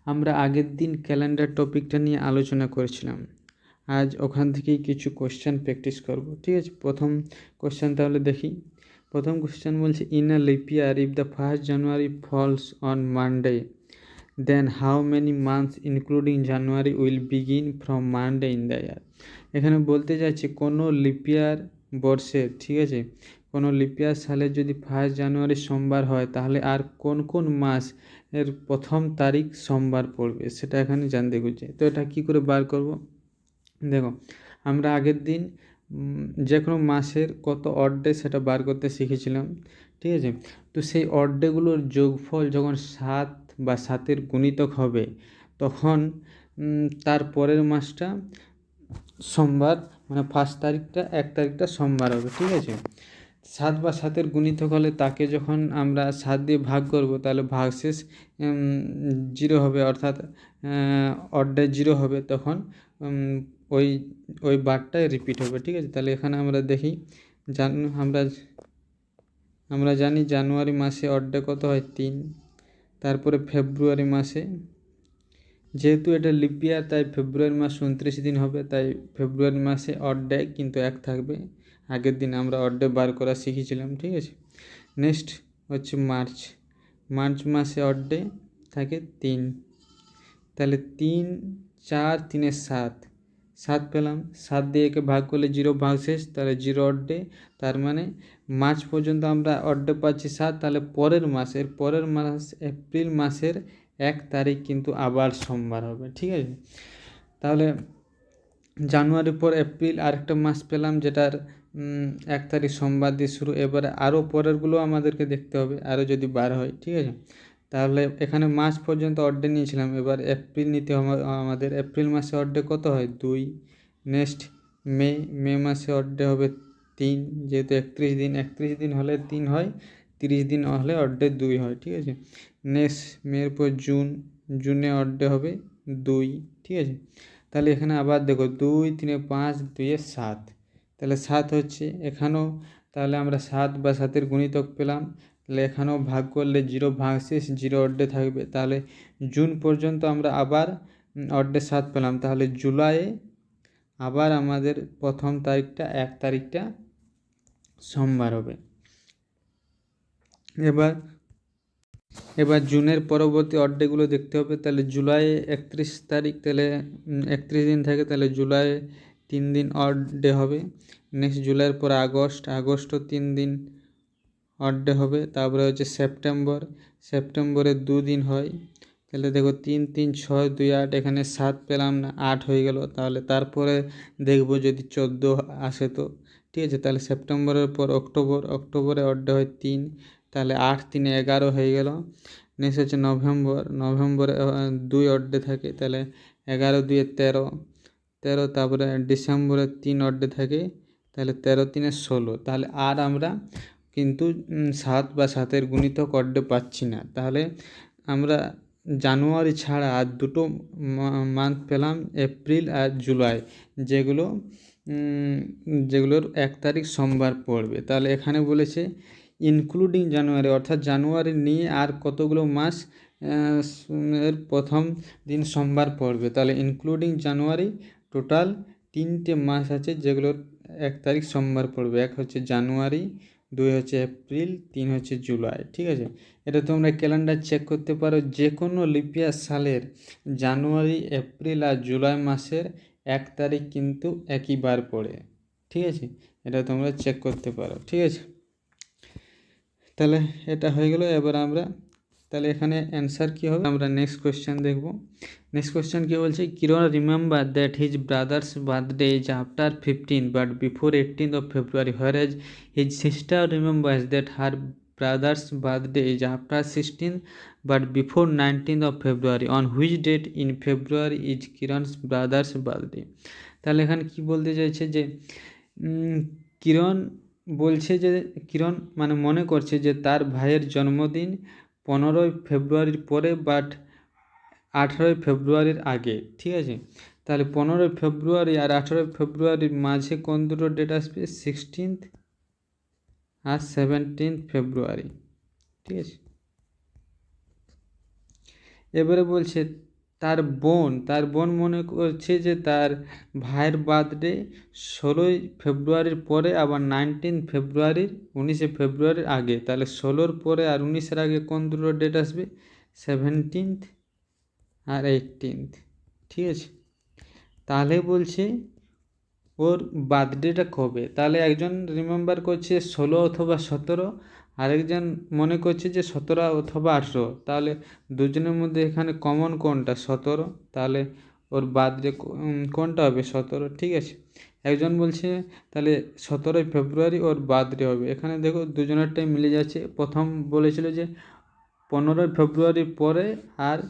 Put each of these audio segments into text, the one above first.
আমরা আগের দিন ক্যালেন্ডার টপিকটা নিয়ে আলোচনা করেছিলাম। আজ ওখান থেকেই কিছু কোশ্চেন প্র্যাকটিস করব, ঠিক আছে। প্রথম কোশ্চেন তাহলে দেখি। প্রথম কোশ্চেন বলছে, in a leap year if the 1st January falls on Monday then how many months including January will begin from Monday in the year. এখানে বলতে চাইছে কোনো লিপিয়ার বর্ষের, ঠিক আছে, কোনো লিপিয়ার সালে যদি 1 জানুয়ারি সোমবার হয় তাহলে আর কোন কোন মাস এর প্রথম তারিখ সোমবার পড়বে সেটা এখানে জানতে খুঁজছে। তো এটা কী করে বার করব? দেখো, আমরা আগের দিন যে কোনো মাসের কত অড ডে সেটা বার করতে শিখেছিলাম, ঠিক আছে। তো সেই অড ডেগুলোর যোগফল যখন 7 বা 7-এর গুণিতক হবে তখন তার পরের মাসটা সোমবার, মানে 1 তারিখটা 1 তারিখটা সোমবার হবে, ঠিক আছে। 7 বা 7-এর গুণিতক হলে তাকে যখন আমরা 7 দিয়ে ভাগ করব তাহলে ভাগশেষ 0 হবে, অর্থাৎ অড ডে 0 হবে, তখন ওই বারটাই রিপিট হবে, ঠিক আছে। তাহলে এখানে আমরা দেখি, আমরা জানি জানুয়ারি মাসে অড ডে কত হয় 3। তারপরে ফেব্রুয়ারি মাসে, যেহেতু এটা লিপ ইয়ার তাই ফেব্রুয়ারি মাস 29 দিন হবে, তাই ফেব্রুয়ারি মাসে অড ডে কিন্তু 1 থাকবে। আগের দিন আমরা অড ডে বার করা শিখেছিলাম, ঠিক আছে। নেক্সট হচ্ছে মার্চ মাসে অড ডে থাকে 3। তাহলে 3, 4, 3 7 পেলাম। 7 দিয়ে একে ভাগ করলে 0 ভাগশেষ, তাহলে 0 অড ডে। তার মানে মার্চ পর্যন্ত আমরা অড ডে পাচ্ছি 7। তাহলে পরের মাস এপ্রিল মাসের 1 তারিখ কিন্তু আবার সোমবার হবে, ঠিক আছে। তাহলে জানুয়ারির পর এপ্রিল আরেকটা মাস পেলাম, যেটার 1 তারিখ সোমবার দিয়ে শুরু। এবারে আরও পরেরগুলো আমাদেরকে দেখতে হবে, আরও যদি বার হয়, ঠিক আছে। তাহলে এখানে মার্চ পর্যন্ত অড ডে নিয়েছিলাম, এবার এপ্রিল নিতে হবে আমাদের। এপ্রিল মাসে অড ডে কত হয় 2। নেক্সট মে মাসে অড ডে হবে 3, যেহেতু 31 দিন হলে 3 হয়, 30 দিন হলে অড ডে 2 হয়, ঠিক আছে। নেক্সট মের পর জুনে অড ডে হবে 2, ঠিক আছে। তাহলে এখানে আবার দেখো 2, 3, 5, 2, 7, তাহলে 7 হচ্ছে এখানেও। তাহলে আমরা 7 বা 7-এর গুণিতক পেলাম। তাহলে এখানেও ভাগ করলে 0 ভাগশেষ, 0 অড ডে থাকবে। তাহলে জুন পর্যন্ত আমরা আবার অড ডে 7 পেলাম। তাহলে জুলাইয়ে আবার আমাদের প্রথম তারিখটা 1 তারিখটা সোমবার হবে। এবার জুনের পরবর্তী অড ডেগুলো দেখতে হবে। তাহলে জুলাই 31 তারিখ, তাহলে 31 দিন থাকে, তাহলে জুলাই 3 দিন অড ডে হবে। নেক্সট জুলাইয়ের পর আগস্টও 3 দিন অড ডে হবে। তারপরে হচ্ছে সেপ্টেম্বরে 2 দিন হয়। তাহলে দেখো 3, 3, 6, 2, 8, এখানে 7 পেলাম না, 8 হয়ে গেল। তাহলে তারপরে দেখবো যদি 14 আসে তো, ঠিক আছে। তাহলে সেপ্টেম্বরের পর অক্টোবরে অড ডে হয় 3, তাহলে 8, 3, 11 হয়ে গেল। নেক্সট হচ্ছে নভেম্বরে 2 অড ডে থাকে, তাহলে 11, 2, 13। তারপরে ডিসেম্বরে 3 অড ডে থাকে, তাহলে 13, 3, 16। তাহলে আর আমরা কিন্তু 7 বা 7-এর গুণিতক অড ডে পাচ্ছি না। তাহলে আমরা জানুয়ারি ছাড়া আর দুটো মান্থ পেলাম, এপ্রিল আর জুলাই, যেগুলোর 1 তারিখ সোমবার পড়বে। তাহলে এখানে বলেছে ইনক্লুডিং জানুয়ারি, অর্থাৎ জানুয়ারি নিয়ে আর কতগুলো মাস এর প্রথম দিন সোমবার পড়বে। তাহলে ইনক্লুডিং জানুয়ারি টোটাল 3টে মাস আছে যেগুলোর 1 তারিখ সোমবার পড়বে। 1 হচ্ছে জানুয়ারি, 2 হচ্ছে এপ্রিল, 3 হচ্ছে জুলাই, ঠিক আছে। এটা তোমরা ক্যালেন্ডার চেক করতে পারো, যে কোনো লিপিয়ার সালের জানুয়ারি, এপ্রিল আর জুলাই মাসের 1 তারিখ কিন্তু একই বার পড়ে, ঠিক আছে। এটা তোমরা চেক করতে পারো, ঠিক আছে। তাহলে এটা হয়ে গেল। এবার আমরা তাহলে এখানে অ্যান্সার কী হবে আমরা নেক্সট কোয়েশ্চেন দেখব। নেক্সট কোয়েশ্চেন কী বলছে, Kiran remember that his brother's birthday is after 15 but before 18th of February, whereas his sister remembers that her brother's birthday is after 16th but before 19th of February. On which date in February is Kiran's brother's birthday? তাহলে এখানে কি বলতে চাইছে যে কিরণ বলছে যে কিরণ মানে মনে করছে যে তার ভাইয়ের জন্মদিন 15ই ফেব্রুয়ারির পরে বাট 18ই ফেব্রুয়ারির আগে, ঠিক আছে। তাহলে 15ই ফেব্রুয়ারি আর 18ই ফেব্রুয়ারির মাঝে কোন দুটো ডেট আসবে, 16th আর 17th ফেব্রুয়ারি, ঠিক আছে। এবারে বলছে তার বোন মনে করছে যে তার ভাইয়ের বার্থডে 16 ফেব্রুয়ারির পরে, আবার 19 ফেব্রুয়ারির 19 ফেব্রুয়ারির আগে। তাহলে 16-র পরে আর 19-এর আগে কোন দুটো ডেট আসবে? 17th আর 18th। ঠিক আছে, তাহলে বলছে ওর বার্থডেটা কবে। তাহলে একজন রিমেম্বার করছে 16 অথবা 17, আরেকজন মনে করছে যে 17 অথবা 18। তাহলে দুজনের মধ্যে এখানে কমন কোনটা? 17। তাহলে ওর বার্থডে কোনটা হবে? 17। ঠিক আছে, একজন বলছে তাহলে 17 ফেব্রুয়ারি ওর বার্থডে হবে। এখানে দেখো দুজনেরটাই মিলে যাচ্ছে। প্রথম বলেছিল যে 15 ফেব্রুয়ারির পরে আর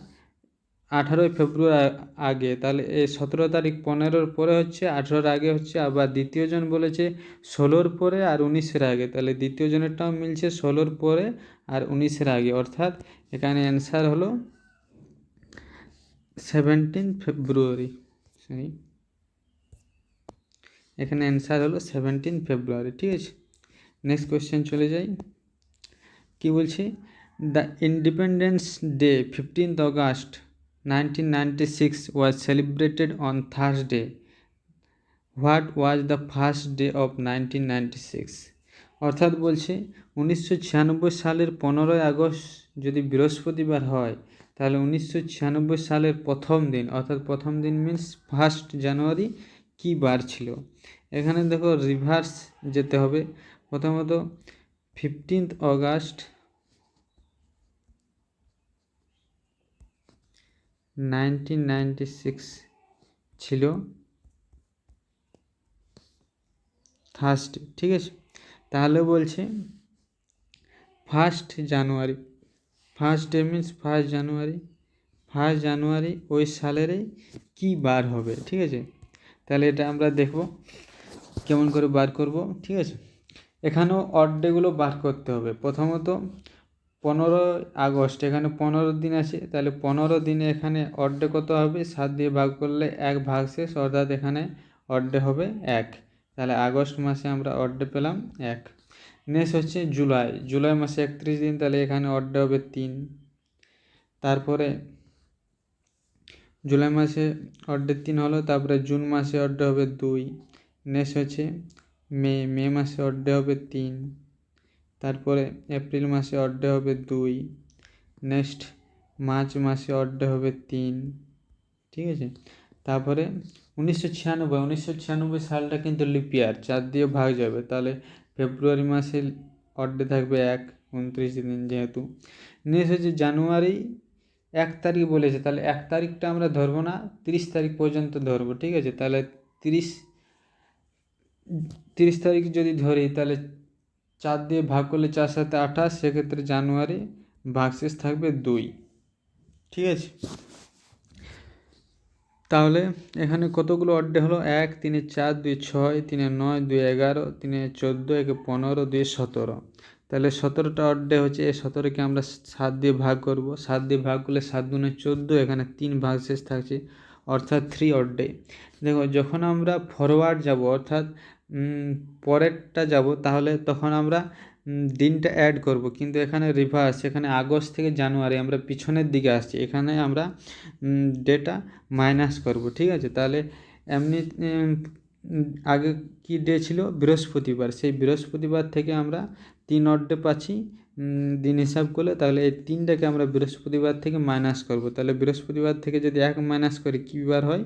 18 ফেব্রুয়ারি আগে। তাহলে এই 17 তারিখ 15-র পরে হচ্ছে, 18-র আগে হচ্ছে। আবার দ্বিতীয়জন বলেছে 16-র পরে আর 19-এর আগে। তাহলে দ্বিতীয়জনেরটাও মিলছে, 16-র পরে আর 19-এর আগে। অর্থাৎ এখানে অ্যান্সার হলো 17 ফেব্রুয়ারি। সরি, এখানে অ্যান্সার হলো 17 ফেব্রুয়ারি। ঠিক আছে, নেক্সট কোয়েশ্চেন চলে যাই। কি বলছি? The independence day 15th August 1996 was celebrated on Thursday. What was the first day of 1996? অর্থাৎ বলছে 1996 সালের 15ই আগস্ট যদি বৃহস্পতিবার হয়, তাহলে 1996 সালের প্রথম দিন, অর্থাৎ প্রথম দিন মিন্স 1 জানুয়ারি কী বার ছিল। এখানে দেখো রিভার্স যেতে হবে। প্রথমত 15th August 1996 ছিল থার্সডে। ঠিক আছে, তাহলে বলছে 1 জানুয়ারি, ফার্স্ট ডে মিন্স 1 জানুয়ারি, 1 জানুয়ারি ওই সালেরই কী বার হবে। ঠিক আছে, তাহলে এটা আমরা দেখব কেমন করে বার করব। ঠিক আছে, এখানেও অড ডেগুলো বার করতে হবে। প্রথমত 15 আগস্ট, এখানে 15 দিন আছে। তাহলে 15 দিনে এখানে অড ডে কত হবে? 7 দিয়ে ভাগ করলে 1 ভাগশেষ, অর্থাৎ এখানে অড ডে হবে 1। তাহলে আগস্ট মাসে আমরা অড ডে পেলাম 1। নেক্সট হচ্ছে জুলাই মাসে 31 দিন, তাহলে এখানে অড ডে হবে 3। তারপরে জুলাই মাসে অড ডে 3 হলো। তারপরে জুন মাসে অড ডে হবে 2। নেক্সট হচ্ছে মে মাসে অড ডে হবে 3। তারপরে এপ্রিল মাসে অড ডে হবে 2। নেক্সট মার্চ মাসে অড ডে হবে 3। ঠিক আছে, তারপরে 1996 সালটা কিন্তু লিপ ইয়ার, 4 দিয়ে ভাগ যাবে। তাহলে ফেব্রুয়ারি মাসে অড ডে থাকবে 1, 29 দিন যেহেতু। নেক্সট হচ্ছে জানুয়ারি 1 তারিখ বলেছে, তাহলে 1 তারিখটা আমরা ধরবো না, 30 তারিখ পর্যন্ত ধরবো। ঠিক আছে, তাহলে 30 তারিখ যদি ধরি, তাহলে 4 দিয়ে ভাগ করলে 4 7 28, সেক্ষেত্রে জানুয়ারি ভাগশেষ থাকবে 2। ঠিক আছে, তাহলে এখানে কতগুলো অড ডে হলো? 1, 3, 4, 2, 6, 3, 9, 2, 11, 3, 14, 1, 15, 2, 17। তাহলে 17টা অড ডে হচ্ছে। এই 17কে আমরা 7 দিয়ে ভাগ করব। 7 দিয়ে ভাগ করলে 7 দুনে 14, এখানে 3 ভাগশেষ থাকছে, অর্থাৎ 3 অড ডে। দেখো যখন আমরা ফরওয়ার্ড যাব, অর্থাৎ পরেরটা যাব, তাহলে তখন আমরা দিনটা অ্যাড করব, কিন্তু এখানে রিভার্স, এখানে আগস্ট থেকে জানুয়ারি আমরা পিছনের দিকে আসছি, এখানে আমরা ডেটা মাইনাস করব। ঠিক আছে, তাহলে এমনি আগে কি ডে ছিল? বৃহস্পতিবার। সেই বৃহস্পতিবার থেকে আমরা 3 অড ডে পাচ্ছি দিন হিসাব করলে। তাহলে এই 3টাকে আমরা বৃহস্পতিবার থেকে মাইনাস করব। তাহলে বৃহস্পতিবার থেকে যদি 1 মাইনাস করি কী বার হয়?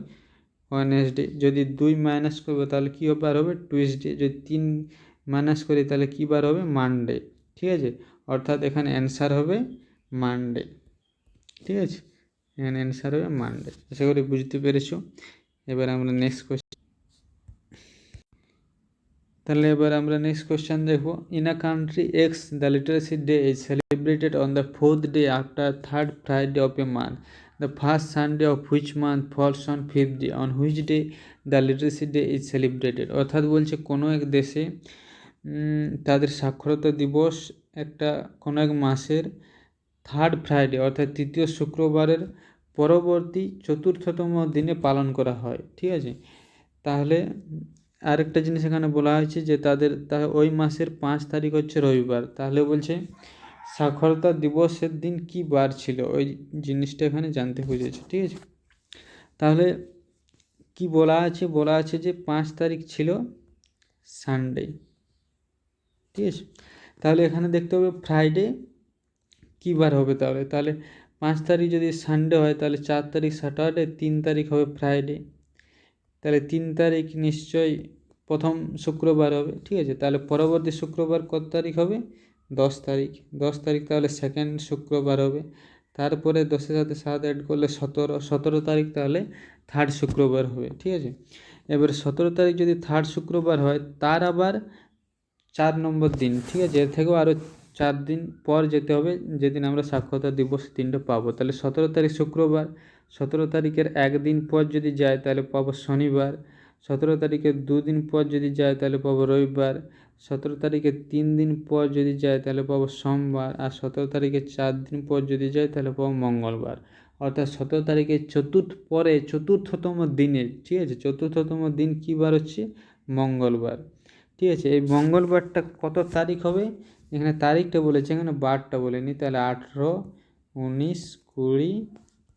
ওয়েডনেসডে। যদি 2 মাইনাস করবো তাহলে কী বার হবে? টুইসডে। যদি 3 মাইনাস করি তাহলে কী বার হবে? মানডে। ঠিক আছে, অর্থাৎ এখানে অ্যান্সার হবে মানডে। ঠিক আছে, এখানে অ্যান্সার হবে মানডে। আশা করি বুঝতে পেরেছো। এবার আমরা নেক্সট কোয়েশ্চেন, তাহলে এবার আমরা নেক্সট কোয়েশ্চেন দেখবো। In a country x the literacy day is celebrated on the 4th day after 3rd Friday of a month. The first Sunday of which month falls on 5th day, on which day the literacy day is celebrated. অর্থাৎ বলছে কোনো এক দেশে তাদের সাক্ষরতা দিবস একটা কোনো এক মাসের 3rd ফ্রাইডে অর্থাৎ 3য় শুক্রবারের পরবর্তী 4র্থতম দিনে পালন করা হয়। ঠিক আছে, তাহলে আরেকটা জিনিস এখানে বলা হয়েছে যে ওই মাসের 5 তারিখ হচ্ছে রবিবার। তাহলে বলছে সাক্ষরতা দিবসের দিন কি বার ছিল, ওই জিনিসটা এখানে জানতে বুঝেছে। ঠিক আছে, তাহলে কি বলা আছে? বলা আছে যে 5 তারিখ ছিল সানডে, ঠিক আছে। তাহলে এখানে দেখতে হবে ফ্রাইডে কী বার হবে। তাহলে 5 তারিখ যদি সানডে হয় তাহলে 4 তারিখ স্যাটারডে, 3 তারিখ হবে ফ্রাইডে। তাহলে 3 তারিখ নিশ্চয়ই প্রথম শুক্রবার হবে, ঠিক আছে। তাহলে পরবর্তী শুক্রবার কত তারিখ হবে? 10 তারিখ। 10 তারিখ তাহলে সেকেন্ড শুক্রবার হবে। তারপরে 10-এর সাথে 7 অ্যাড করলে 17 তারিখ তাহলে থার্ড শুক্রবার হবে, ঠিক আছে। এবার 17 তারিখ যদি থার্ড শুক্রবার হয় তার আবার 4 নম্বর দিন, ঠিক আছে। এর থেকেও আরও 4 দিন পর যেতে হবে, যেদিন আমরা সাক্ষরতা দিবস দিনটা পাবো। তাহলে 17 তারিখ শুক্রবার, 17 তারিখের একদিন পর যদি যায় তাহলে পাবো শনিবার। 17 তারিখের 2 দিন পর যদি যায় তাহলে পাবো রবিবার। 17 তারিখের 3 দিন পর যদি যায় তাহলে পাবো সোমবার। আর 17 তারিখের 4 দিন পর যদি যায় তাহলে পাবো মঙ্গলবার। অর্থাৎ 17 তারিখের চতুর্থতম দিনে, ঠিক আছে, চতুর্থতম দিন কী বার হচ্ছে? মঙ্গলবার, ঠিক আছে। এই মঙ্গলবারটা কত তারিখ হবে? এখানে তারিখটা বলেছে, এখানে বারটা বলেনি। তাহলে 18, 19, 20,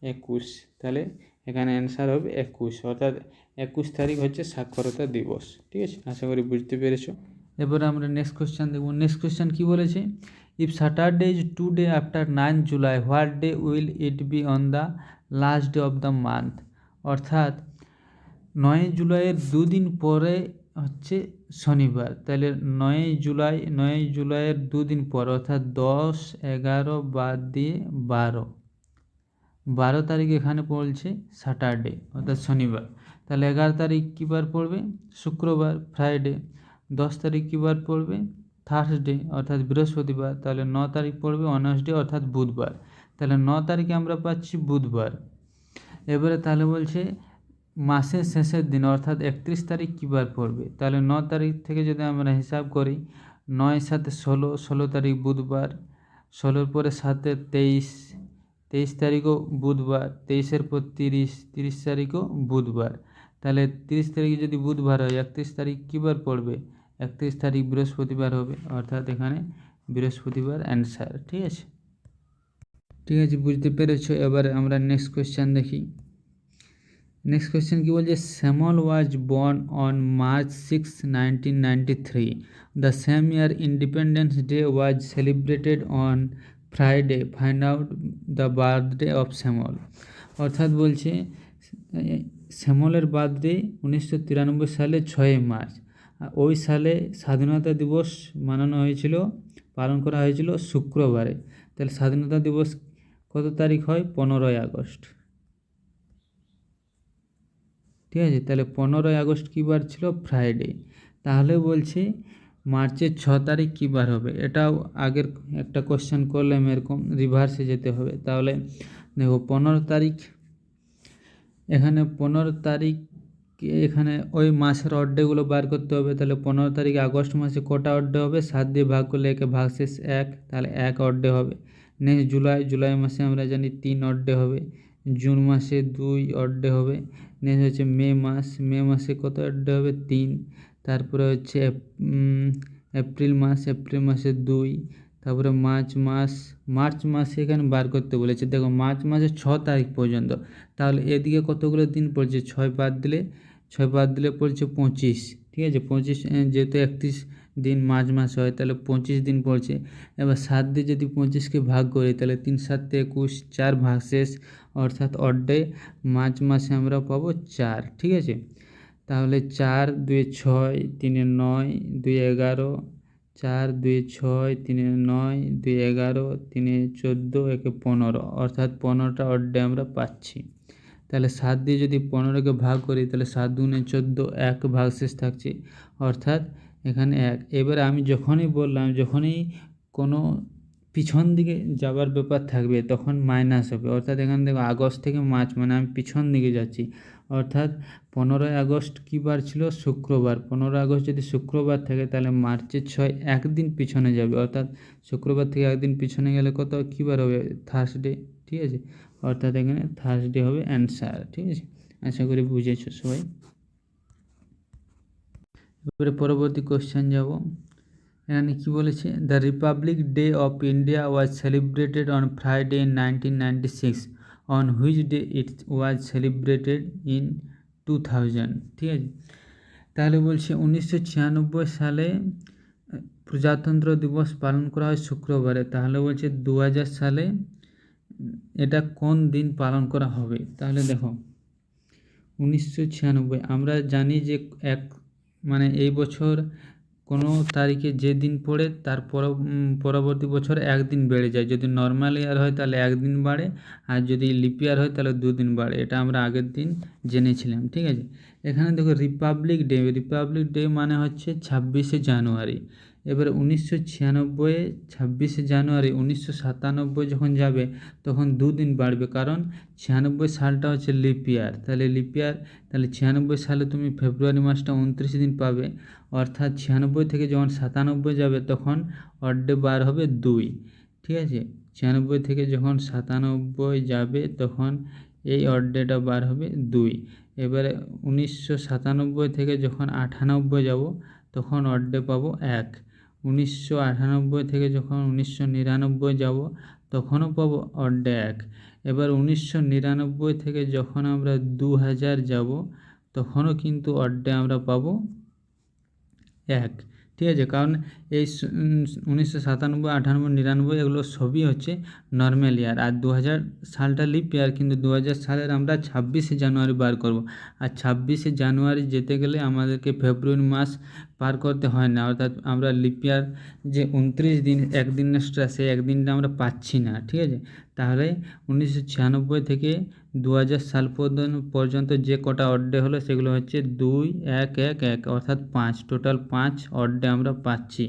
21। তাহলে এখানে অ্যান্সার হবে 21, অর্থাৎ 21 তারিখ হচ্ছে সাক্ষরতা দিবস, ঠিক আছে। আশা করি বুঝতে পেরেছো। এবারে আমরা নেক্সট কোয়েশ্চেন দেখব। নেক্সট কোয়েশ্চেন কী বলেছে? If Saturday is 2 day after 9 July, what day will it be on the last day of the month? অর্থাৎ 9 জুলাইয়ের 2 দিন পরে হচ্ছে শনিবার। তাহলে 9 জুলাইয়ের 2 দিন পর, অর্থাৎ 10, 11 বাদ দিয়ে 12 তারিখ এখানে পড়ছে স্যাটারডে, অর্থাৎ শনিবার। তাহলে 11 তারিখ কী বার পড়বে? শুক্রবার, ফ্রাইডে। 10 তারিখ কী বার পড়বে? থার্সডে, অর্থাৎ বৃহস্পতিবার। তাহলে 9 তারিখ পড়বে ওয়েডনেসডে, অর্থাৎ বুধবার। তাহলে 9 তারিখে আমরা পাচ্ছি বুধবার। এবারে তাহলে বলছে মাসের শেষের দিন, অর্থাৎ 31 তারিখ কী বার পড়বে? তাহলে 9 তারিখ থেকে যদি আমরা হিসাব করি, 9 সাথে 16 তারিখ বুধবার। 16 পরে 7-এ 23 তারিখও বুধবার। 23-এর পর 30 তারিখও বুধবার। তাহলে 30 তারিখে যদি বুধবার হয়, 31 তারিখ কী বার পড়বে? 31 তারিখ বৃহস্পতিবার হবে, অর্থাৎ এখানে বৃহস্পতিবার অ্যান্সার, ঠিক আছে। ঠিক আছে, বুঝতে পেরেছো। এবারে আমরা নেক্সট কোয়েশ্চেন দেখি। নেক্সট কোয়েশ্চেন কী বলছে? Shyamal was born on March 6, 1993. The same year independence day was celebrated on Friday. Find out the birthday of Shyamal. অর্থাৎ বলছে শ্যামলের বার্থডে 1993 সালে 6 মার্চ। ওই সালে স্বাধীনতা দিবস পালন করা হয়েছিল শুক্রবারে। তাহলে স্বাধীনতা দিবস কত তারিখ হয়? 15ই আগস্ট, ঠিক আছে। তাহলে 15ই আগস্ট কী বার ছিল? ফ্রাইডে। তাহলে বলছে মার্চের 6 তারিখ কী বার হবে? এটাও আগের একটা কোশ্চেন করলাম এরকম, রিভার্সে যেতে হবে। তাহলে দেখো 15 তারিখ, এখানে 15 তারিখ, এখানে ওই মাসের অড ডেগুলো বার করতে হবে। তাহলে 15 তারিখ আগস্ট মাসে কটা অড ডে হবে? 7 দিয়ে ভাগ করলে একে ভাগশেষ 1, তাহলে 1 অড ডে হবে। নেক্সট জুলাই মাসে আমরা জানি 3 অড ডে হবে। জুন মাসে 2 অড ডে হবে। নেক্সট হচ্ছে মে মাসে কত অড ডে হবে? 3। তারপরে হচ্ছে এপ্রিল মাসে 2। তারপরে মার্চ মাসে এখানে বার করতে বলেছে। দেখো মার্চ মাসে 6 তারিখ পর্যন্ত। তাহলে এদিকে কতগুলো দিন পড়ছে? 6 বাদ দিলে পড়ছে 25, ঠিক আছে। 25 যেহেতু 31 দিন মার্চ মাস হয়, তাহলে 25 দিন পড়ছে। এবার 7 দিয়ে যদি 25কে ভাগ করি তাহলে 3 7 21, 4 ভাগশেষ, অর্থাৎ অড ডে মার্চ মাসে আমরা পাবো 4, ঠিক আছে। তাহলে 4 2 6 3 9 2 11, 4 2 6 3 9 2 11 3 14 1 15, অর্থাৎ 15টা অড ডে আমরা পাচ্ছি। তাহলে 7 দিয়ে যদি 15কে ভাগ করি তাহলে 7 দুগুণে 14, 1 ভাগশেষ থাকছে, অর্থাৎ এখানে 1। এবারে আমি যখনই কোনো পিছন দিকে যাবার ব্যাপার থাকবে তখন মাইনাস হবে। অর্থাৎ এখানে দেখো আগস্ট থেকে মার্চ, মানে আমি পিছন দিকে যাচ্ছি। অর্থাৎ 15ই আগস্ট কী বার ছিল? শুক্রবার। 15 আগস্ট যদি শুক্রবার থাকে তাহলে মার্চের 6 একদিন পিছনে যাবে, অর্থাৎ শুক্রবার থেকে একদিন পিছনে গেলে কী বার হবে? থার্সডে, ঠিক আছে। অর্থাৎ এখানে থার্সডে হবে অ্যান্সার, ঠিক আছে। আশা করি বুঝেছো সবাই। এবারে পরবর্তী কোশ্চেন যাব। এখানে কী বলেছে? The Republic day of India was celebrated on Friday in 1996. On which day it was celebrated in 2000। ঠিক আছে, তাহলে বলছে 1996 সালে প্রজাতন্ত্র দিবস পালন করা হয় শুক্রবারে। তাহলে বলছে 2000 সালে এটা কোন দিন পালন করা হবে। তাহলে দেখো 1996 আমরা জানি যে মানে এই বছর কোনো তারিখে যে দিন পড়ে তার পরবর্তী বছর একদিন বেড়ে যায়। যদি নর্মাল ইয়ার হয় তাহলে একদিন বাড়ে, আর যদি লিপ ইয়ার হয় তাহলে 2 দিন বাড়ে। এটা আমরা আগের দিন জেনেছিলাম। ঠিক আছে, এখানে দেখো রিপাবলিক ডে মানে হচ্ছে 26শে জানুয়ারি। এবার 1996 26শে জানুয়ারি, 1997 যখন যাবে তখন 2 দিন বাড়বে, কারণ 96 সালটা হচ্ছে লিপ ইয়ার। তাহলে লিপ ইয়ার, তাহলে 96 সালে তুমি ফেব্রুয়ারি মাসটা 29 দিন পাবে, অর্থাৎ 96 থেকে যখন 97 যাবে তখন অড ডে বার হবে 2। ঠিক আছে, 96 থেকে যখন 97 যাবে তখন এই অড ডেটা বার হবে 2। এবারে 1997 থেকে যখন 98 যাব তখন অড ডে পাবো 1। 1998 থেকে যখন 1999 যাব তখনও পাবো অড ডে 1। এবার 1999 থেকে যখন আমরা 2000 যাব তখনও কিন্তু অড ডে আমরা পাবো 1। ঠিক আছে, কারণ এই 1997, 98, 99 এগুলো সবই হচ্ছে নর্মাল ইয়ার, আর 2000 সালটা লিপ ইয়ার। কিন্তু 2000 সালের আমরা 26শে জানুয়ারি বার করব, আর 26শে জানুয়ারি যেতে গেলে আমাদেরকে ফেব্রুয়ারি মাস পার করতে হয় না, অর্থাৎ আমরা লিপ ইয়ার যে 29 দিন একদিন এক্সট্রা, সেই একদিনটা আমরা পাচ্ছি না। ঠিক আছে, তাহলে 1996 থেকে 2000 সাল পর্যন্ত যে কটা অড ডে হলো সেগুলো হচ্ছে 2, 1, 1, 1, অর্থাৎ 5, টোটাল 5 অড ডে আমরা পাচ্ছি।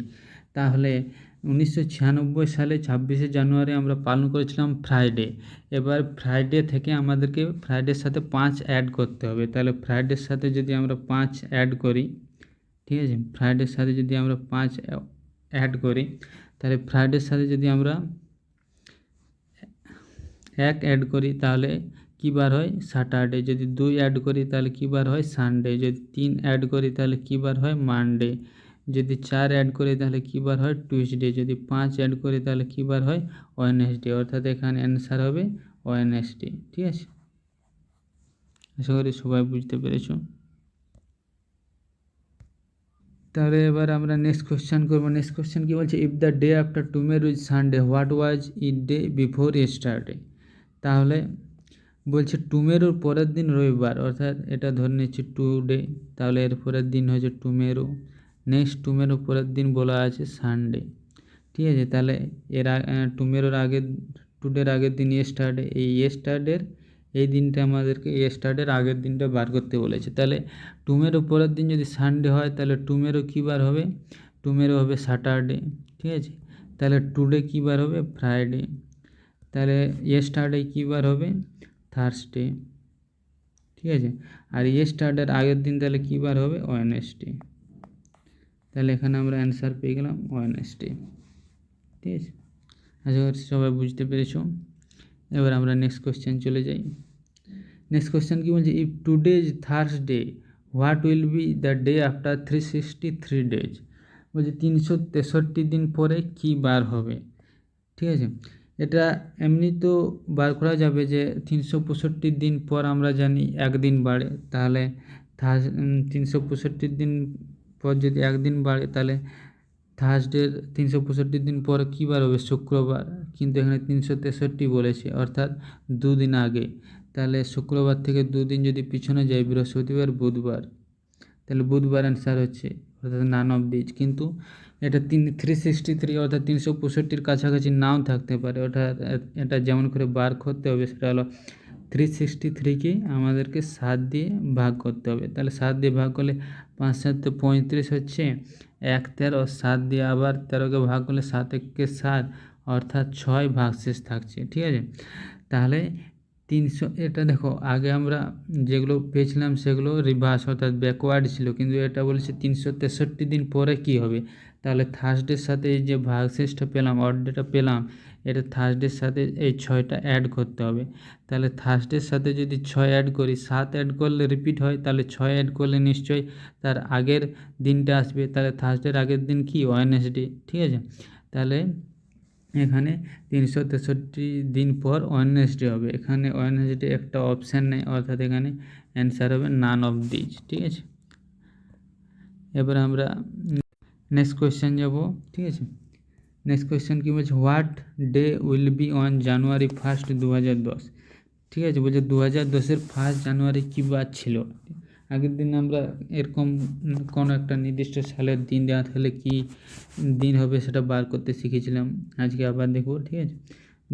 তাহলে 1996 সালে 26শে জানুয়ারি আমরা পালন করেছিলাম ফ্রাইডে। এবার ফ্রাইডে থেকে আমাদেরকে ফ্রাইডের সাথে 5 অ্যাড করতে হবে। তাহলে ফ্রাইডের সাথে যদি আমরা 5 অ্যাড করি, ঠিক আছে, ফ্রাইডের সাথে যদি আমরা 5 অ্যাড করি, তাহলে ফ্রাইডের সাথে যদি আমরা 1 অ্যাড করি তাহলে কী বার হয়? স্যাটারডে। যদি 2 অ্যাড করি তাহলে কী বার হয়? সানডে। যদি 3 অ্যাড করি তাহলে কী বার হয়? মানডে। যদি 4 অ্যাড করি তাহলে কী বার হয়? টিউসডে। যদি 5 অ্যাড করি তাহলে কী বার হয়? ওয়েডনেসডে। অর্থাৎ এখানে অ্যান্সার হবে ওয়েডনেসডে। ঠিক আছে, আশা করি সবাই বুঝতে পেরেছো। তাহলে এবার আমরা নেক্সট কোশ্চেন করবো। নেক্সট কোশ্চেন কী বলছে? If the day after tomorrow is Sunday, what was eat day before yesterday? তাহলে বলছে টুমেরোর পরের দিন রবিবার, অর্থাৎ এটা ধরে নিচ্ছি টুডে, তাহলে এর পরের দিন হচ্ছে টুমেরো। নেক্সট টুমেরোর পরের দিন বলা আছে সানডে। ঠিক আছে, তাহলে টুমেরোর আগের, টুডের আগের দিন ইয়েস্টারডে। এই ইয়েস্টারডের এই দিনটা আমাদেরকে ইয়েস্টারডের আগের দিনটা বার করতে বলেছে। তাহলে টুমেরোর পরের দিন যদি সানডে হয় তাহলে টুমেরো কী বার হবে? টুমেরো হবে স্যাটারডে। ঠিক আছে, তাহলে টুডে কী বার হবে? ফ্রাইডে। তাহলে ইয়েস্টারডে কী বার হবে? থার্সডে। ঠিক আছে, আর ইয়েস্টারডের আগের দিন তাহলে কী বার হবে? ওয়েডনেসডে। তাহলে এখানে আমরা অ্যান্সার পেয়ে গেলাম ওয়েডনেসডে। ঠিক আছে, আশা করি সবাই বুঝতে পেরেছো। এবার আমরা নেক্সট কোশ্চেন চলে যাই। নেক্সট কোশ্চেন কী বলছে? If today is Thursday, what will be the day after 363 days? বলছে 363 দিন পরে কী বার হবে? ঠিক আছে, এটা এমনি তো বার করা যাবে যে 365 দিন পর আমরা জানি একদিন বাড়ে, তাহলে 365 দিন পর যদি একদিন বাড়ে তাহলে থার্সডের 365 দিন পর কী বার হবে? শুক্রবার। কিন্তু এখানে 363 বলেছে, অর্থাৎ 2 দিন আগে। তাহলে শুক্রবার থেকে 2 দিন যদি পিছনে যায়, বৃহস্পতিবার, বুধবার, তাহলে বুধবার অ্যান্সার হচ্ছে, অর্থাৎ নান অফ দিজ। কিন্তু এটা 363 অর্থাৎ 365 কাছাকাছি নাও থাকতে পারে, অর্থাৎ এটা যেমন করে বার করতে হবে সেটা হলো 363কে আমাদেরকে 7 দিয়ে ভাগ করতে হবে। তাহলে 7 দিয়ে ভাগ করলে 5 7 35 হচ্ছে, 1 13, 7 দিয়ে আবার 13কে ভাগ করলে 7 1 7, অর্থাৎ 6 ভাগশেষ থাকছে। ঠিক আছে, তাহলে 300, এটা দেখো আগে আমরা যেগুলো পেয়েছিলাম সেগুলো রিভার্স অর্থাৎ ব্যাকওয়ার্ড ছিল, কিন্তু এটা বলেছে 363 দিন পরে কি হবে। তাহলে থার্সডের সাথে এই যে ভাগশেষটা পেলাম, অড ডেটা পেলাম, এটা থার্সডের সাথে এই 6টা অ্যাড করতে হবে। তাহলে থার্সডের সাথে যদি 6 অ্যাড করি, 7 অ্যাড করলে রিপিট হয়, তাহলে 6 অ্যাড করলে নিশ্চয়ই তার আগের দিনটা আসবে। তাহলে থার্সডের আগের দিন কি? ওয়েডনেসডে। ঠিক আছে, তাহলে এখানে 363 দিন পর ওয়েডনেসডে হবে। এখানে ওয়েডনেসডে একটা অপশান নেই, অর্থাৎ এখানে অ্যান্সার হবে নান অফ দিজ। ঠিক আছে, এবার আমরা নেক্সট কোয়েশ্চেন যাব। ঠিক আছে, নেক্সট কোয়েশ্চেন কী বলছে, what day will be on January 1 2010। ঠিক আছে, বলছে 2010-এর 1 জানুয়ারি কী বার ছিল। আগের দিন আমরা এরকম কোনো একটা নির্দিষ্ট সালের দিন দেওয়া থাকলে কী দিন হবে সেটা বার করতে শিখেছিলাম, আজকে আবার দেখব। ঠিক আছে,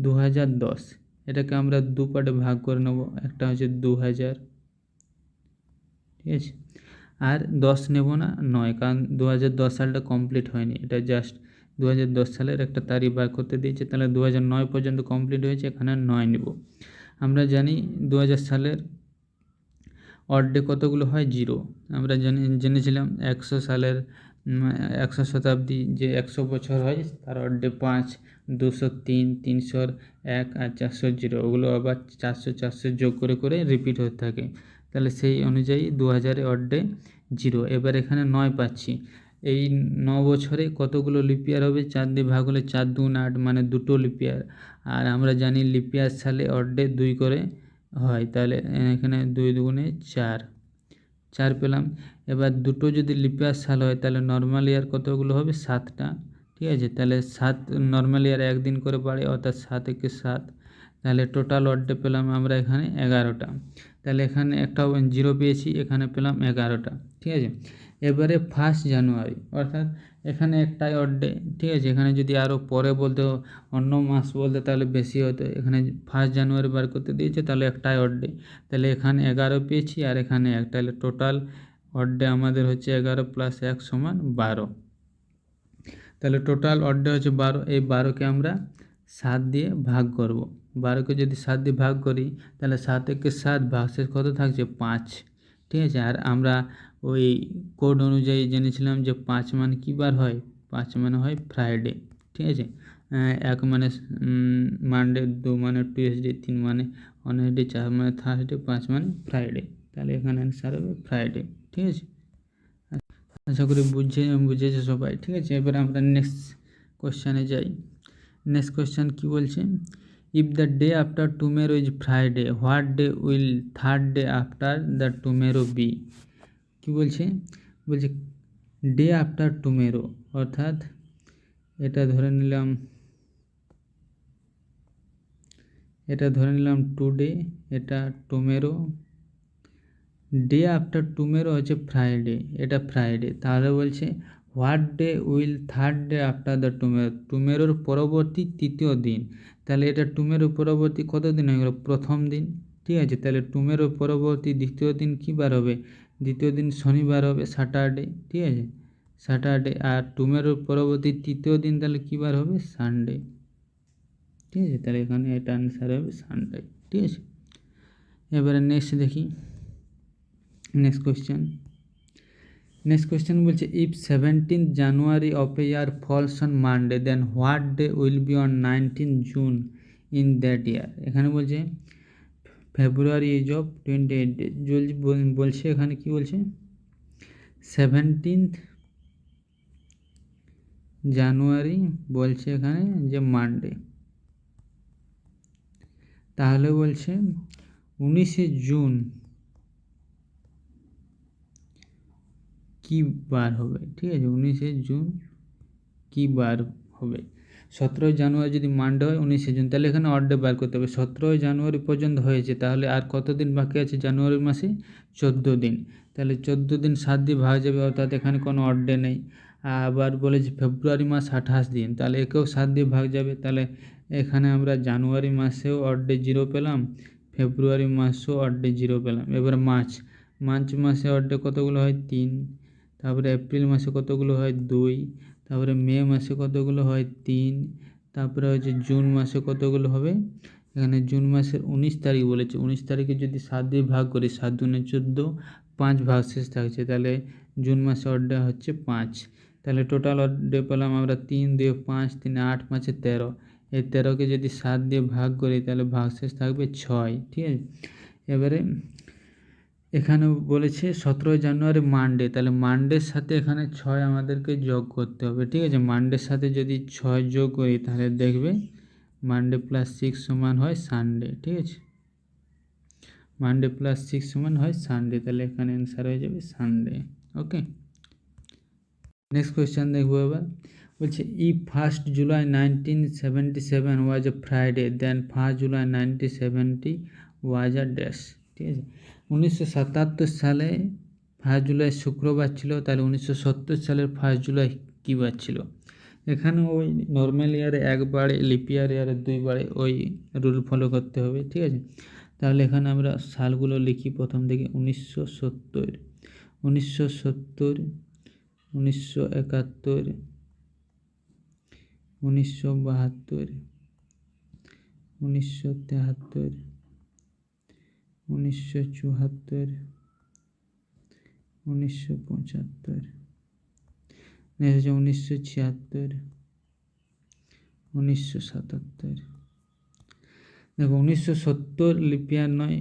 2010 এটাকে আমরা দু পার্টে ভাগ করে নেব, একটা হচ্ছে 2000, ঠিক আছে, আর 10 নেব না, 9, কারণ 2010 সালটা কমপ্লিট হয়নি, এটা জাস্ট 2010 সালের একটা তারিখ বার করতে দিয়েছে, তাহলে 2009 পর্যন্ত কমপ্লিট হয়েছে, এখানে 9 নেব। আমরা জানি 2000 সালের অড ডে কতগুলো হয়, 0। আমরা জেনেছিলাম 100 সালের 100 শতাব্দী যে 100 বছর হয় তার অড ডে 5, 203, 301 আর 400, ওগুলো আবার 400 যোগ করে করে রিপিট হতে থাকে, তাহলে সেই অনুযায়ী 2000-এ অড ডে 0। এবার এখানে 9 পাচ্ছি, এই 9 বছরে কতগুলো লিপিয়ার হবে, 4 দিয়ে ভাগ হলে 4 2 8, মানে দুটো লিপিয়ার। আর আমরা জানি লিপিয়ার সালে অড ডে 2 করে হয়, তাহলে এখানে 2 2 4, 4 পেলাম। এবার দুটো যদি লিপিয়ার সাল হয় তাহলে নর্মাল ইয়ার কতগুলো হবে, 7টা। ঠিক আছে, তাহলে 7 নর্মাল ইয়ার একদিন করে বাড়ে, অর্থাৎ 7 একে 7, তাহলে টোটাল অড ডে পেলাম আমরা এখানে 11টা। তাহলে এখানে একটা 0 পেয়েছি, এখানে পেলাম 11টা। ঠিক আছে, এবারে 1 জানুয়ারি, অর্থাৎ এখানে একটাই অড ডে। ঠিক আছে, এখানে যদি আরও পরে বলতে অন্য মাস বলতে তাহলে বেশি হতো, এখানে 1 জানুয়ারি বার করতে দিয়েছে, তাহলে একটাই অড ডে, তাহলে এখানে 11 পেয়েছি আর এখানে 1, তাহলে টোটাল অড ডে আমাদের হচ্ছে 11 + 1 = 12। তাহলে টোটাল অড ডে হচ্ছে 12। এই 12কে আমরা 7 দিয়ে ভাগ করব। 12কে যদি 7 দিয়ে ভাগ করি তাহলে 7 একে 7, ভাগশেষ কত থাকছে, 5। ঠিক আছে, আর আমরা ওই কোড অনুযায়ী জেনেছিলাম যে 5 মানে কী বার হয়, 5 মানে হয় ফ্রাইডে। ঠিক আছে, 1 মানে মানডে, 2 মানে টিউসডে, 3 মানে ওয়েডনেসডে, 4 মানে থার্সডে, 5 মানে ফ্রাইডে, তাহলে এখানে অ্যান্সার হবে ফ্রাইডে। ঠিক আছে, আশা করি বুঝেছে সবাই। ঠিক আছে, এবার আমরা নেক্সট কোশ্চেনে যাই। নেক্সট কোশ্চেন কী বলছে, if the day after tomorrow is Friday, what day will third day after the tomorrow be. কী বলছে, বলছে ডে আফটার টুমেরো, অর্থাৎ এটা ধরে নিলাম টুডে, এটা টুমেরো, ডে আফটার টুমেরো হচ্ছে ফ্রাইডে, এটা ফ্রাইডে, তাহলে বলছে what day will third day after the tomorrow, টুমেরোর পরবর্তী তৃতীয় দিন, তাহলে এটা টুমেরোর পরবর্তী কত দিন হয়ে গেল, প্রথম দিন। ঠিক আছে, তাহলে টুমেরোর পরবর্তী দ্বিতীয় দিন কী বার হবে, দ্বিতীয় দিন শনিবার হবে, স্যাটারডে। ঠিক আছে, স্যাটারডে, আর টুমেরোর পরবর্তী তৃতীয় দিন তাহলে কী বার হবে, সানডে। ঠিক আছে, তাহলে এখানে এটা অ্যান্সার হবে সানডে। ঠিক আছে, এবারে নেক্সট দেখি, নেক্সট কোয়েশ্চেন বলছে, if 17th January of a year falls on Monday then what day will be on 19th June in that year. এখানে বলছে ফেব্রুয়ারি ইজ অফ 28 ডে, বলছে এখানে কি বলছে, 17th জানুয়ারি বলছে এখানে যে মানডে, তাহলে বলছে 19শে জুন কী বার হবে। ঠিক আছে, 19শে জুন কী বার হবে, 17 জানুয়ারি যদি মানডে হয়, 19শে জুন, তাহলে এখানে অড ডে বার করতে হবে। 17 জানুয়ারি পর্যন্ত হয়েছে, তাহলে আর কত দিন বাকি আছে জানুয়ারি মাসে, 14 দিন, তাহলে 14 দিন 7 দিয়ে ভাগ যাবে, অর্থাৎ এখানে কোনো অড ডে নেই। আবার বলেছে ফেব্রুয়ারি মাস 28 দিন, তাহলে একেও 7 দিয়ে ভাগ যাবে, তাহলে এখানে আমরা জানুয়ারি মাসেও অড ডে 0 পেলাম, ফেব্রুয়ারি মাসেও অড ডে 0 পেলাম। এবার মার্চ মাসে অড ডে কতগুলো হয়, 3, তারপরে এপ্রিল মাসে কতগুলো হয়, 2, তারপরে মে মাসে কতগুলো হয়, 3, তারপরে হচ্ছে জুন মাসে কতগুলো হবে, এখানে জুন মাসের 19 তারিখ বলেছে, 19 তারিখে যদি 7 দিয়ে ভাগ করি, 7 দুনে 14, 5 ভাগশেষ থাকছে, তাহলে জুন মাসে অড ডে হচ্ছে 5, তাহলে টোটাল অড ডে পেলাম আমরা 3 2 5, 3 8, 5 13, এই 13কে যদি 7 দিয়ে ভাগ করি তাহলে ভাগশেষ থাকবে 6। ঠিক আছে, এবারে এখানে বলেছে 17 জানুয়ারি মানডে, তাহলে মানডের সাথে এখানে 6 আমাদেরকে যোগ করতে হবে। ঠিক আছে, মানডের সাথে যদি 6 যোগ করি তাহলে দেখবে মানডে প্লাস 6 সমান হয় সানডে। ঠিক আছে, মানডে প্লাস 6 সমান হয় সানডে, তাহলে এখানে অ্যান্সার হয়ে যাবে সানডে। ওকে, নেক্সট কোয়েশ্চেন দেখবো এবার। বলছে ই 1 July 1977 was a Friday, then 1 July 1970 was a dash. ঠিক আছে, 1977 সালে 1 জুলাই শুক্রবার ছিল, তাহলে 1970 সালের 1 জুলাই কী বার ছিল? এখানে ওই নর্মাল ইয়ারে একবারে, লিপ ইয়ারে 2 বারে ওই রুল ফলো করতে হবে। ঠিক আছে, তাহলে এখানে আমরা সালগুলো লিখি প্রথম থেকে। 1970, 1971, 1972, 1972, 1973, 1974, 1975, নেক্সট হচ্ছে 1976, 1977। দেখো 1970 লিপিয়ার নয়,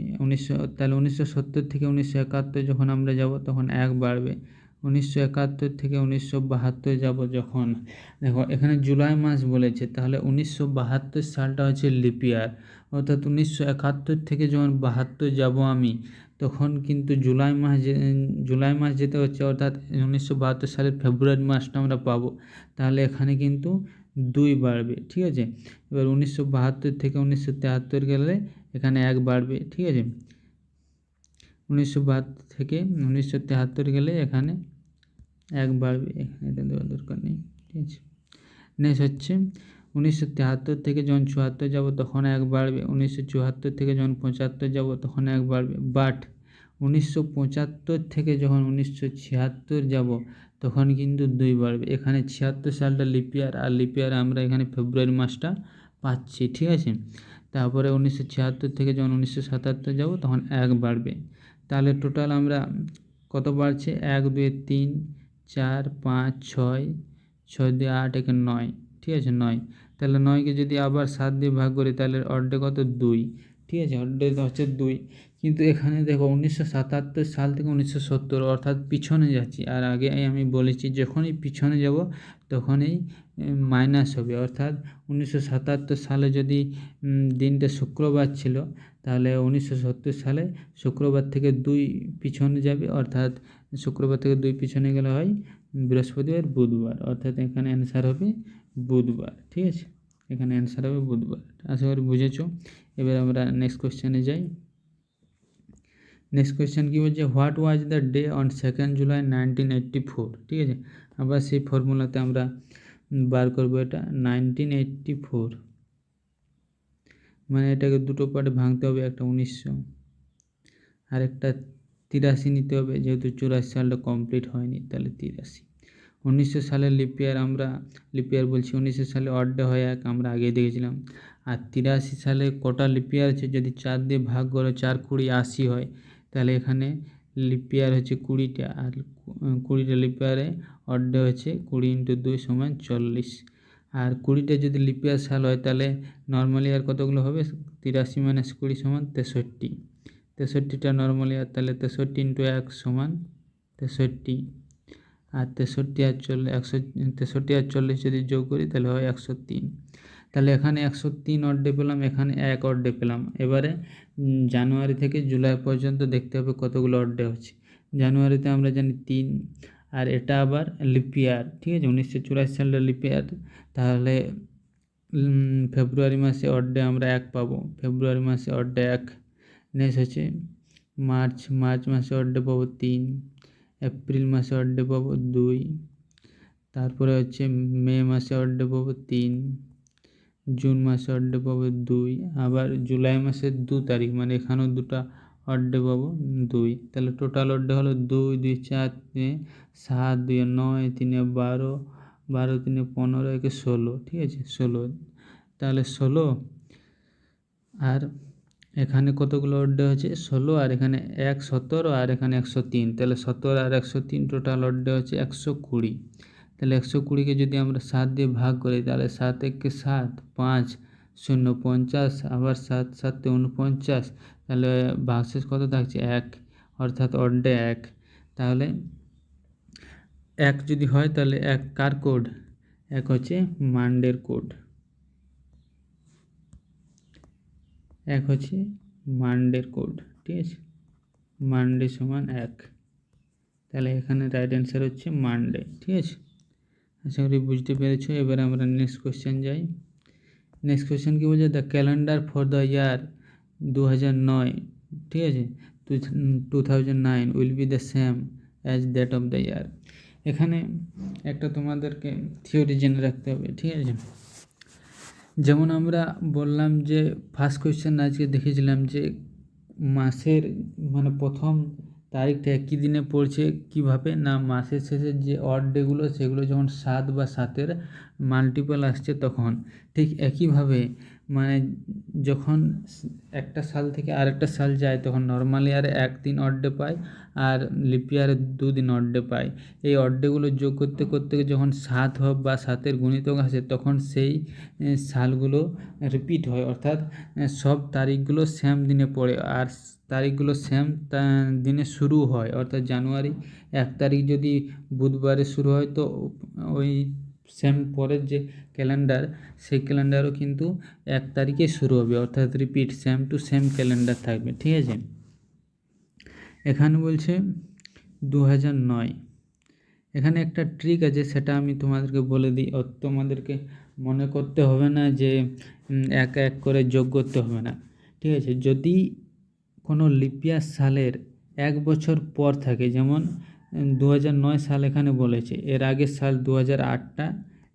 তাহলে 1970 থেকে 1971 যখন আমরা যাব তখন 1 বাড়বে। 1971 থেকে 1972 যাব যখন, দেখো এখানে জুলাই মাস বলেছে, তাহলে 1972 সালটা হচ্ছে লিপিয়ার, অর্থাৎ 1971 থেকে যখন 72 যাব আমি, তখন কিন্তু জুলাই মাস যেতে হচ্ছে, অর্থাৎ 1972 সালের ফেব্রুয়ারি মাসটা আমরা পাবো। তাহলে এখানে কিন্তু 2 বাড়বে। ঠিক আছে, এবার 1972 থেকে 1973 গেলে এখানে 1 বাড়বে। ঠিক আছে, 1972 থেকে 1973 গেলে এখানে 1 বাড়বে, এখানে এটা দেওয়ার দরকার নেই। ঠিক আছে, নেক্সট হচ্ছে 1973 থেকে যখন 74 যাব তখন 1 বাড়বে, 1974 থেকে যখন 75 যাব তখন 1 বাড়বে। বাট 1975 থেকে যখন 1976 যাব তখন কিন্তু 2 বাড়বে। এখানে 76 সালটা লিপিয়ার, আর লিপিয়ার আমরা এখানে ফেব্রুয়ারি মাসটা পাচ্ছি। ঠিক আছে, তারপরে 1976 থেকে যখন 1977 যাব তখন 1 বাড়বে। তাহলে টোটাল আমরা কত বাড়ছে? 1 2 3 4 5 6, 6 2 8, 1 9। ঠিক আছে, 9। তাহলে 9কে যদি আবার 7 দিয়ে ভাগ করি তাহলে অর্ধেক কত? 2। ঠিক আছে, অর্ধেক হচ্ছে 2। কিন্তু এখানে দেখো 1977 সাল থেকে 1970, অর্থাৎ পিছনে যাচ্ছি। আর আগে আমি বলেছি যখনই পিছনে যাব তখনই মাইনাস হবে, অর্থাৎ 1977 সালে যদি দিনটা শুক্রবার ছিল, তাহলে 1970 সালে শুক্রবার থেকে 2 পিছনে যাবে, অর্থাৎ শুক্রবার থেকে 2 পিছনে গেলে হয় বৃহস্পতিবার, বুধবার, অর্থাৎ এখানে অ্যান্সার হবে বুধবার। ঠিক আছে, এখানে অ্যান্সার হবে বুধবার। আশা করি বুঝেছো। এবার আমরা নেক্সট কোয়েশ্চেনে যাই। নেক্সট কোয়েশ্চেন কী বলছে? What was the day on 2 July 1984। ঠিক আছে, আবার সেই ফর্মুলাতে আমরা বার করবো এটা 1984, মানে এটাকে দুটো পার্টে ভাঙতে হবে, একটা 1900 আর একটা 83 নিতে হবে, যেহেতু 84 সালটা কমপ্লিট হয়নি, তাহলে 83। 1900 সালের লিপিয়ার, আমরা লিপিয়ার বলছি, 1900 সালে অড ডে হয় 1, আমরা আগে দেখেছিলাম। আর 83 সালে কটা লিপিয়ার আছে? যদি 4 দিয়ে ভাগ করো, 4 20 80 হয়, তাহলে এখানে লিপিয়ার হচ্ছে 20টা, আর 20টা লিপিয়ারে অড ডে হচ্ছে 20 × 2 = 40। আর 20টা যদি লিপিয়ার সাল হয় তাহলে নর্মালি আর কতগুলো হবে? 83 - 20 = 63। 63টা নর্মাল ইয়ার, তাহলে 63 × 1 = 63। আর 63 আর 40 যদি যোগ করি তাহলে হয় 103। তাহলে এখানে 103 অড ডে পেলাম, এখানে 1 অড ডে পেলাম। এবারে জানুয়ারি থেকে জুলাই পর্যন্ত দেখতে হবে কতগুলো অড ডে হচ্ছে। জানুয়ারিতে আমরা জানি 3, আর এটা আবার লিপিয়ার। ঠিক আছে, 1984 সালের লিপিয়ার, তাহলে ফেব্রুয়ারি মাসে অড ডে আমরা 1 পাবো, ফেব্রুয়ারি মাসে অড ডে 1। নেক্সট হচ্ছে মার্চ মাসে অড ডে পাবো 3, এপ্রিল মাসে অড ডে পাবো 2, তারপরে হচ্ছে মে মাসে অড ডে পাবো 3, জুন মাসে অড ডে পাবো 2, আবার জুলাই মাসের 2 তারিখ, মানে এখানেও 2টা অড ডে পাবো 2। তাহলে টোটাল অড ডে হলো 2 2 4 7 2 9 3 12 12 3 15 1 16। ঠিক আছে, 16। তাহলে 16, আর এখানে কতগুলো অড ডে হচ্ছে? 16, আর এখানে 1 17, আর এখানে 103, তাহলে 17 আর 103 টোটাল অড ডে হচ্ছে 120। তাহলে 120কে যদি আমরা 7 দিয়ে ভাগ করি তাহলে 7 1 7, 5 0 50, আবার 7 7 49, তাহলে ভাগশেষ কত থাকছে? 1, অর্থাৎ অড ডে 1। তাহলে 1 যদি হয় তাহলে 1 কার কোড? 1 হচ্ছে মানডের কোড, 1 হচ্ছে মানডের কোড, ঠিক আছে। মানডে সমান 1, তাহলে এখানে রাইট অ্যান্সার হচ্ছে মানডে, ঠিক আছে। আশা করি বুঝতে পেরেছো। এবার আমরা নেক্সট কোয়েশ্চেন যাই। নেক্সট কোয়েশ্চেন কি বলছে? The calendar for the year 2009, ঠিক আছে, 2009 will be the same as that of the year. এখানে একটা তোমাদেরকে থিওরি জেনে রাখতে হবে, ঠিক আছে। যেমন আমরা বললাম যে ফার্স্ট কোয়েশ্চেন আজকে দেখেছিলাম যে মাসের মানে প্রথম তারিখটা একই দিনে পড়ছে কিভাবে না, মাসের শেষে যে অড ডেগুলো সেগুলো যখন 7 বা 7-এর মাল্টিপল আসছে তখন। ঠিক একইভাবে মানে যখন একটা সাল থেকে আরেকটা সাল যায় তখন নর্মাল ইয়ারে 1 দিন অড ডে পায় আর লিপ ইয়ারে 2 দিন অড ডে পায়। এই অড ডেগুলো যোগ করতে করতে যখন 7 হবে বা 7-এর গুণিতক আসে তখন সেই সালগুলো রিপিট হয়, অর্থাৎ সব তারিখগুলো সেম দিনে পড়ে আর তারিখগুলো সেম দিনে শুরু হয়। অর্থাৎ জানুয়ারি 1 তারিখ যদি বুধবারে শুরু হয় তো ওই সেম পরের যে ক্যালেন্ডার সেই ক্যালেন্ডারও কিন্তু 1 তারিখে শুরু হবে, অর্থাৎ repeat same to same calendar থাকবে, ঠিক আছে। এখানে বলছে 2009। এখানে একটা ট্রিক আছে, সেটা আমি তোমাদেরকে বলে দিই। তোমাদেরকে মনে করতে হবে না যে এক এক করে যোগ করতে হবে না, ঠিক আছে। যদি কোনো লিপিয়ার সালের 1 বছর পর থাকে, যেমন 2009 সাল এখানে বলেছে, এর আগের সাল 2008টা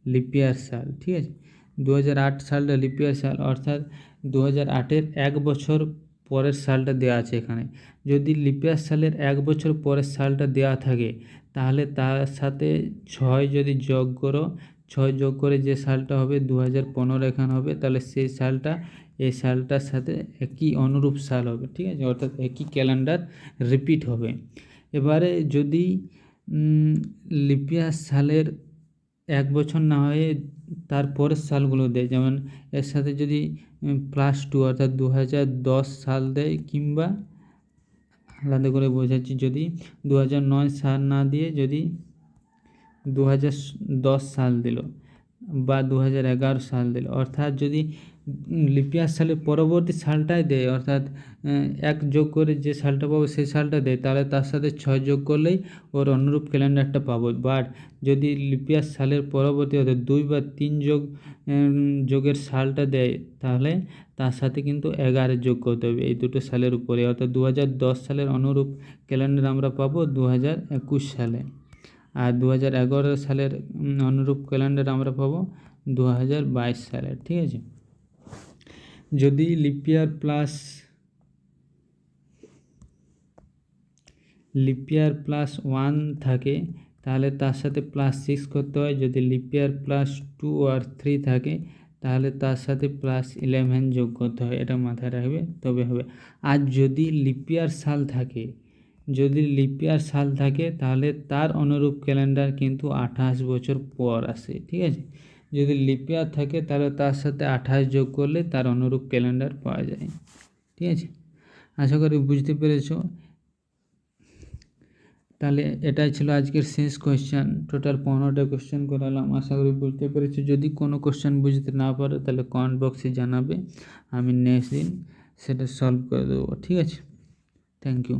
লিপিয়ার সাল, ঠিক আছে। 2008 সালটা লিপিয়ার সাল, অর্থাৎ 2008-এর 1 বছর পরের সালটা দেওয়া আছে এখানে। যদি লিপিয়ার সালের 1 বছর পরের সালটা দেওয়া থাকে তাহলে তার সাথে 6 যদি যোগ করো, 6 যোগ করে যে সালটা হবে 2015 এখানে হবে, তাহলে সেই সালটা এই সালটার সাথে একই অনুরূপ সাল হবে, ঠিক আছে, অর্থাৎ একই ক্যালেন্ডার রিপিট হবে। এবারে যদি লিপিয়ার সালের 1 বছর না হয়ে তারপরের সালগুলো দেয়, যেমন এর সাথে যদি +2 অর্থাৎ 2010 সাল দেয়, কিংবা আলাদা করে বোঝাচ্ছি, যদি 2009 সাল না দিয়ে যদি 2010 সাল দিল বা 2011 সাল দিল, অর্থাৎ যদি লিপিয়ার সালের পরবর্তী সালটাই দেয়, অর্থাৎ 1 যোগ করে যে সালটা পাবো সেই সালটা দেয়, তাহলে তার সাথে 6 যোগ করলেই ওর অনুরূপ ক্যালেন্ডারটা পাবো। বাট যদি লিপিয়ার সালের পরবর্তী অর্থাৎ 2 বা 3 যোগের সালটা দেয় তাহলে তার সাথে কিন্তু 11 যোগ করতে হবে এই দুটো সালের উপরে, অর্থাৎ 2010 সালের অনুরূপ ক্যালেন্ডার আমরা পাবো 2021 সালে, আর 2011 সালের অনুরূপ ক্যালেন্ডার আমরা পাবো 2022 সালের, ঠিক আছে। যদি লিপিয়ার +1 থাকে তাহলে তার সাথে +6 করতে হয়। যদি লিপিয়ার +2 আর 3 থাকে তাহলে তার সাথে +11 যোগ করতে হয়, এটা মাথায় রাখবে তবে হবে। আর যদি লিপিয়ার সাল থাকে তাহলে তার অনুরূপ ক্যালেন্ডার কিন্তু 28 বছর পর আসে, ঠিক আছে। যদি লিপিয়ার থাকে তাহলে তার সাথে 28 যোগ করলে তার অনুরূপ ক্যালেন্ডার পাওয়া যায়, ঠিক আছে। আশা করি বুঝতে পেরেছো। তাহলে এটাই ছিল আজকের শেষ কোয়েশ্চেন। টোটাল 15টা কোয়েশ্চেন করালাম, আশা করি বুঝতে পেরেছো। যদি কোনো কোয়েশ্চেন বুঝতে না পারো তাহলে কমেন্ট বক্সে জানাবে, আমি নেক্সট দিন সেটা সলভ করে দেবো, ঠিক আছে। Thank you.